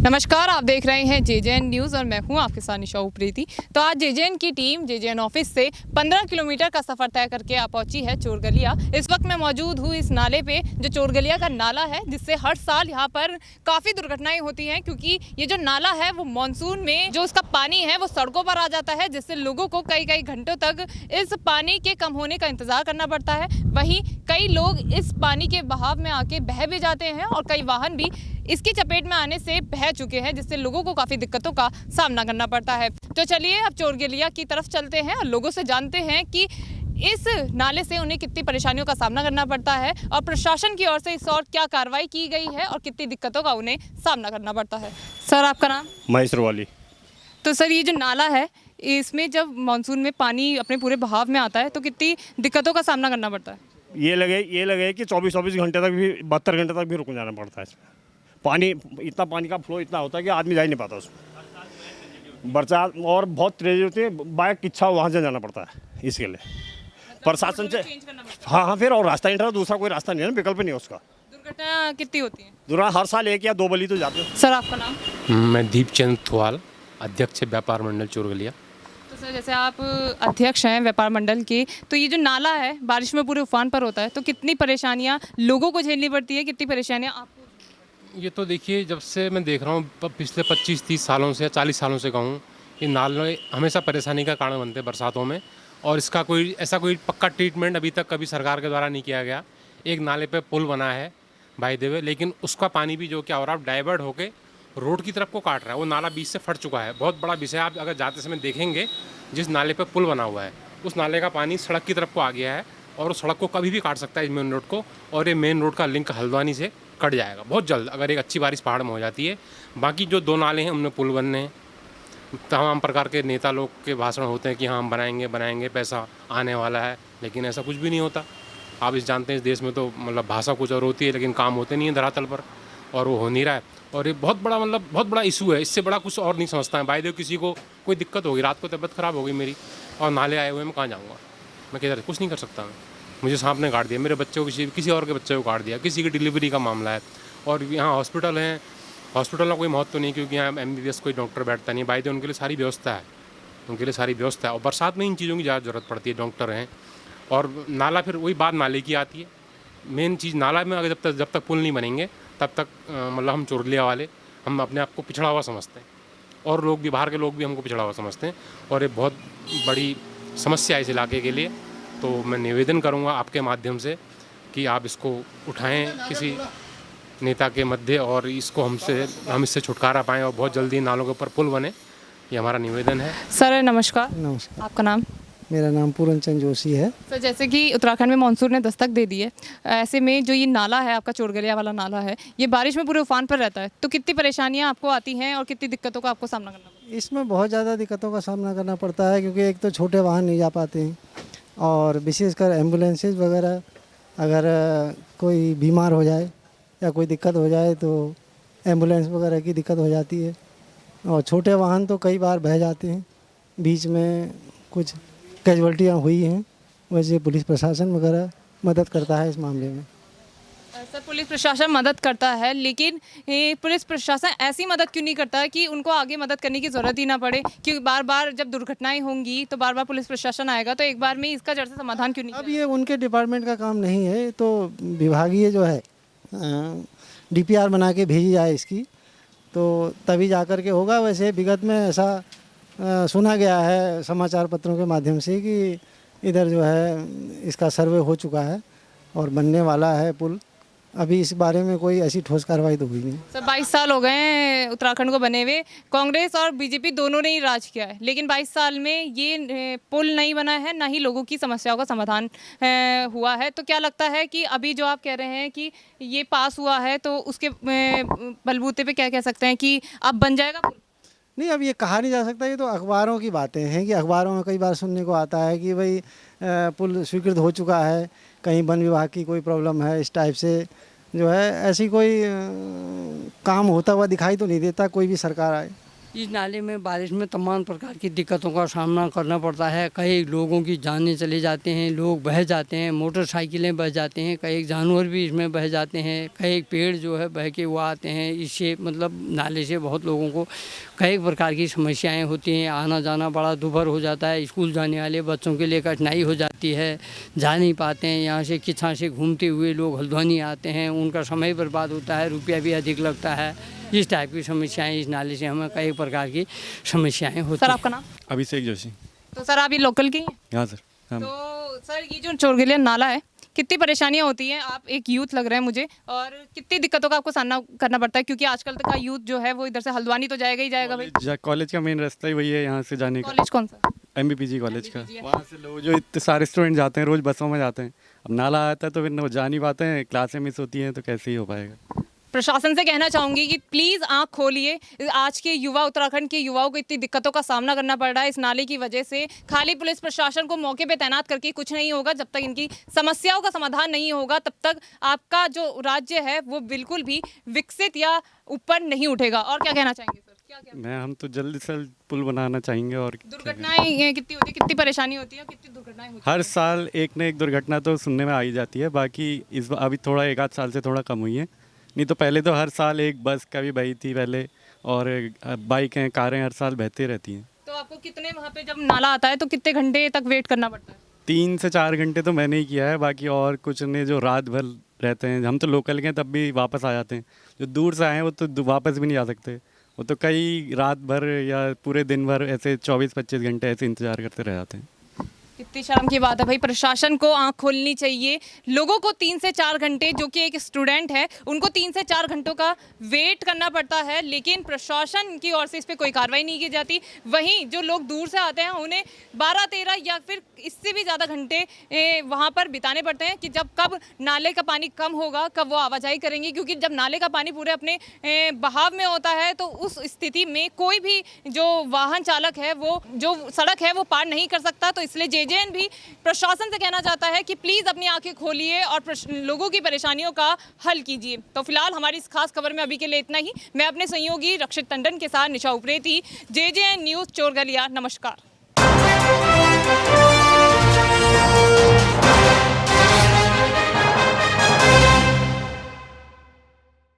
नमस्कार, आप देख रहे हैं जेजेएन न्यूज़ और मैं हूं आपके साथ निशा उप्रेती। तो आज जेजेएन की टीम जेजेएन ऑफिस से 15 किलोमीटर का सफ़र तय करके आ पहुंची है चोरगलिया। इस वक्त मैं मौजूद हूं इस नाले पे, जो चोरगलिया का नाला है, जिससे हर साल यहां पर काफ़ी दुर्घटनाएं होती हैं, क्योंकि ये जो नाला है वो मानसून में जो उसका पानी है वो सड़कों पर आ जाता है, जिससे लोगों को कई कई घंटों तक इस पानी के कम होने का इंतज़ार करना पड़ता है। वहीं कई लोग इस पानी के बहाव में आके बह भी जाते हैं और कई वाहन भी इसकी चपेट में आने से बह चुके हैं, जिससे लोगों को काफ़ी दिक्कतों का सामना करना पड़ता है। तो चलिए अब चोरगलिया की तरफ चलते हैं और लोगों से जानते हैं कि इस नाले से उन्हें कितनी परेशानियों का सामना करना पड़ता है और प्रशासन की ओर से इस और क्या कार्रवाई की गई है और कितनी दिक्कतों का उन्हें सामना करना पड़ता है। सर, आपका नाम? महेश वाली। तो सर, ये जो नाला है, इसमें जब मानसून में पानी अपने पूरे बहाव में आता है तो कितनी दिक्कतों का सामना करना पड़ता है? ये लगे कि 24 घंटे तक भी 72 घंटे तक भी रुक जाना पड़ता है इसमें। पानी का फ्लो इतना होता है कि आदमी जा ही नहीं पाता उसमें। बरसात और बहुत तेज होती है, बाइक इच्छा वहाँ से जाना पड़ता है इसके लिए प्रशासन से। हाँ, फिर और रास्ता नहीं रहा, दूसरा कोई रास्ता नहीं है ना, विकल्प नहीं है उसका। दुर्घटना कितनी होती है? दुर्घटना हर साल 1 या 2 बलि तो जाते हैं। सर, आपका नाम? मैं दीपचंद थुआल, अध्यक्ष व्यापार मंडल चोरगलिया। तो सर, जैसे आप अध्यक्ष हैं व्यापार मंडल के, तो ये जो नाला है बारिश में पूरे उफान पर होता है, तो कितनी परेशानियां लोगों को झेलनी पड़ती है, कितनी परेशानियां आपको? ये तो देखिए, जब से मैं देख रहा हूँ पिछले 25-30 सालों से या 40 सालों से कहूँ, ये नाले हमेशा परेशानी का कारण बनते हैं बरसातों में। और इसका कोई पक्का ट्रीटमेंट अभी तक कभी सरकार के द्वारा नहीं किया गया। एक नाले पे पुल बना है भाई देवे, लेकिन उसका पानी भी जो क्या हो रहा है, डाइवर्ट होके रोड की तरफ को काट रहा है। वो नाला बीच से फट चुका है, बहुत बड़ा विषय। आप अगर जाते समय देखेंगे, जिस नाले पे पुल बना हुआ है उस नाले का पानी सड़क की तरफ को आ गया है और उस सड़क को कभी भी काट सकता है, इस मेन रोड को। और ये मेन रोड का लिंक हल्द्वानी से कट जाएगा बहुत जल्द, अगर एक अच्छी बारिश पहाड़ में हो जाती है। बाकी जो 2 नाले हैं उनमें पुल बनने हैं। तमाम प्रकार के नेता लोग के भाषण होते हैं कि हाँ हम बनाएंगे, पैसा आने वाला है, लेकिन ऐसा कुछ भी नहीं होता। आप इस जानते हैं, इस देश में तो मतलब भाषा कुछ और होती है लेकिन काम होते नहीं है धरातल पर, और वो हो नहीं रहा है। और ये बहुत बड़ा इशू है। इससे बड़ा कुछ और नहीं समझता है। भाई देव, किसी को कोई दिक्कत होगी, रात को तबीयत ख़राब हो गई मेरी और नाले आए हुए, मैं कहाँ जाऊँगा? मैं किधर कुछ नहीं कर सकता। मुझे सांप ने काट दिया, मेरे बच्चे को किसी और के बच्चे को काट दिया, किसी की डिलीवरी का मामला है। और यहाँ हॉस्पिटल हैं, हॉस्पिटल का कोई महत्व नहीं, क्योंकि यहाँ MBBS कोई डॉक्टर बैठता नहीं। भाई देव, उनके लिए सारी व्यवस्था है, और बरसात में इन चीज़ों की ज़्यादा ज़रूरत पड़ती है, डॉक्टर हैं। और नाला, फिर वही बात नाले की आती है। मेन चीज़ नाला में, अगर जब तक पुल नहीं बनेंगे तब तक मतलब हम चोरगलिया वाले हम अपने आप को पिछड़ा हुआ समझते हैं, और लोग भी, बाहर के लोग भी हमको पिछड़ा हुआ समझते हैं। और ये बहुत बड़ी समस्या है इस इलाके के लिए। तो मैं निवेदन करूंगा आपके माध्यम से कि आप इसको उठाएं किसी नेता के मध्य, और इसको हम इससे छुटकारा पाएँ और बहुत जल्दी नालों के ऊपर पुल बने। ये हमारा निवेदन है। सर, नमस्कार। नमस्कार। आपका नाम? मेरा नाम पूरनचंद जोशी है। सर, जैसे कि उत्तराखंड में मानसून ने दस्तक दे दी है, ऐसे में जो ये नाला है आपका, चोरगलिया वाला नाला है, ये बारिश में पूरे उफान पर रहता है, तो कितनी परेशानियां आपको आती हैं और कितनी दिक्कतों का आपको सामना करना पड़ता है? इसमें बहुत ज़्यादा दिक्कतों का सामना करना पड़ता है, क्योंकि एक तो छोटे वाहन नहीं जा पाते हैं, और विशेषकर एम्बुलेंसेज वगैरह, अगर कोई बीमार हो जाए या कोई दिक्कत हो जाए तो एम्बुलेंस वगैरह की दिक्कत हो जाती है। और छोटे वाहन तो कई बार बह जाते हैं, बीच में कुछ कैजुअल्टियाँ हुई हैं। वैसे पुलिस प्रशासन वगैरह मदद करता है इस मामले में। सर, पुलिस प्रशासन मदद करता है, लेकिन पुलिस प्रशासन ऐसी मदद क्यों नहीं करता है कि उनको आगे मदद करने की ज़रूरत ही ना पड़े? क्योंकि बार बार जब दुर्घटनाएं होंगी तो बार बार पुलिस प्रशासन आएगा, तो एक बार में इसका जड़ से समाधान क्यों नहीं? अब ये उनके डिपार्टमेंट का काम नहीं है, तो विभागीय जो है DPR बना के भेजी जाए इसकी, तो तभी जा कर के होगा। वैसे विगत में ऐसा सुना गया है समाचार पत्रों के माध्यम से कि इधर जो है इसका सर्वे हो चुका है और बनने वाला है पुल। अभी इस बारे में कोई ऐसी ठोस कार्रवाई तो हुई नहीं। सर, 22 साल हो गए हैं उत्तराखंड को बने हुए। कांग्रेस और बीजेपी दोनों ने ही राज किया है, लेकिन 22 साल में ये पुल नहीं बना है, ना ही लोगों की समस्याओं का समाधान हुआ है। तो क्या लगता है कि अभी जो आप कह रहे हैं कि ये पास हुआ है, तो उसके बलबूते पे क्या कह सकते हैं कि अब बन जाएगा पुल? नहीं, अब ये कहा नहीं जा सकता। ये तो अखबारों की बातें हैं कि अखबारों में कई बार सुनने को आता है कि भाई पुल स्वीकृत हो चुका है, कहीं वन विभाग की कोई प्रॉब्लम है, इस टाइप से जो है। ऐसी कोई काम होता हुआ दिखाई तो नहीं देता, कोई भी सरकार आए। इस नाले में बारिश में तमाम प्रकार की दिक्कतों का सामना करना पड़ता है। कई लोगों की जानें चले जाते हैं, लोग बह जाते हैं, मोटरसाइकिलें बह जाते हैं, कई जानवर भी इसमें बह जाते हैं, कई पेड़ जो है बह के वो आते हैं। इससे मतलब नाले से बहुत लोगों को कई प्रकार की समस्याएं होती हैं। आना जाना बड़ा दुभर हो जाता है। स्कूल जाने वाले बच्चों के लिए कठिनाई हो जाती है, जा नहीं पाते हैं। यहाँ से किच्छा से घूमते हुए लोग हल्द्वानी आते हैं, उनका समय बर्बाद होता है, रुपया भी अधिक लगता है। इस टाइप की समस्याएं इस नाले से हमें कई प्रकार की समस्याएं होती सर हैं। आपका नाम? अभिषेक जोशी। तो सर आप ये लोकल की हैं? हाँ सर। हम तो सर ये जो चोरगलिया नाला है, कितनी परेशानियां होती हैं? आप एक यूथ लग रहे हैं मुझे, और कितनी दिक्कतों का आपको सामना करना पड़ता है? क्योंकि आजकल तक का यूथ जो है वो इधर से हल्द्वानी तो जाएगा ही जाएगा भाई। कॉलेज का मेन रास्ता ही वही है यहाँ से जाने का, कॉलेज कौन सा? MBPG कॉलेज का। MBPG है। वहाँ से लोग जो इतने सारे स्टूडेंट जाते हैं, रोज बसों में जाते हैं। अब नाला आता है तो फिर वो जा नहीं पाते हैं, क्लासें मिस होती हैं, तो कैसे ही हो पाएगा। प्रशासन से कहना चाहूंगी कि प्लीज़ आंख खोलिए। आज के युवा, उत्तराखंड के युवाओं को इतनी दिक्कतों का सामना करना पड़ रहा है इस नाले की वजह से। खाली पुलिस प्रशासन को मौके पे तैनात करके कुछ नहीं होगा। जब तक इनकी समस्याओं का समाधान नहीं होगा तब तक आपका जो राज्य है वो बिल्कुल भी विकसित या ऊपर नहीं उठेगा। और क्या कहना चाहेंगे सर? क्या हम तो जल्द से जल्द पुल बनाना चाहेंगे। और दुर्घटनाएं कितनी होती है, कितनी परेशानी होती है, कितनी दुर्घटनाएं होती हर साल एक न एक दुर्घटना तो सुनने में आ ही जाती है। बाकी इस बार अभी थोड़ा 1 आध साल से थोड़ा कम हुई है, नहीं तो पहले तो हर साल एक बस का भी बही थी पहले, और बाइक हैं, कारें हर साल बहती रहती हैं। तो आपको कितने वहाँ पे जब नाला आता है तो कितने घंटे तक वेट करना पड़ता है? 3 से 4 घंटे तो मैंने ही किया है। बाकी और कुछ ने जो रात भर रहते हैं, हम तो लोकल के हैं तब भी वापस आ जाते हैं। जो दूर से आए हैं वो तो वापस भी नहीं आ सकते, वो तो कई रात भर या पूरे दिन भर ऐसे 24-25 घंटे ऐसे इंतज़ार करते रह जाते हैं। कितनी शर्म की बात है भाई। प्रशासन को आंख खोलनी चाहिए। लोगों को 3 से 4 घंटे, जो कि एक स्टूडेंट है उनको 3 से 4 घंटों का वेट करना पड़ता है, लेकिन प्रशासन की ओर से इस पर कोई कार्रवाई नहीं की जाती। वहीं जो लोग दूर से आते हैं उन्हें 12-13 या फिर इससे भी ज़्यादा घंटे वहाँ पर बिताने पड़ते हैं कि जब कब नाले का पानी कम होगा, कब वो आवाजाही करेंगे। क्योंकि जब नाले का पानी पूरे अपने बहाव में होता है तो उस स्थिति में कोई भी जो वाहन चालक है वो जो सड़क है वो पार नहीं कर सकता। तो इसलिए जेजेएन भी प्रशासन से कहना चाहता है कि प्लीज़ अपनी आंखें खोलिए और लोगों की परेशानियों का हल कीजिए। तो फिलहाल हमारी इस खास खबर में अभी के लिए इतना ही। मैं अपने सहयोगी रक्षित टंडन के साथ निशा उप्रेती, जेजेएन न्यूज़ चोरगलिया। नमस्कार।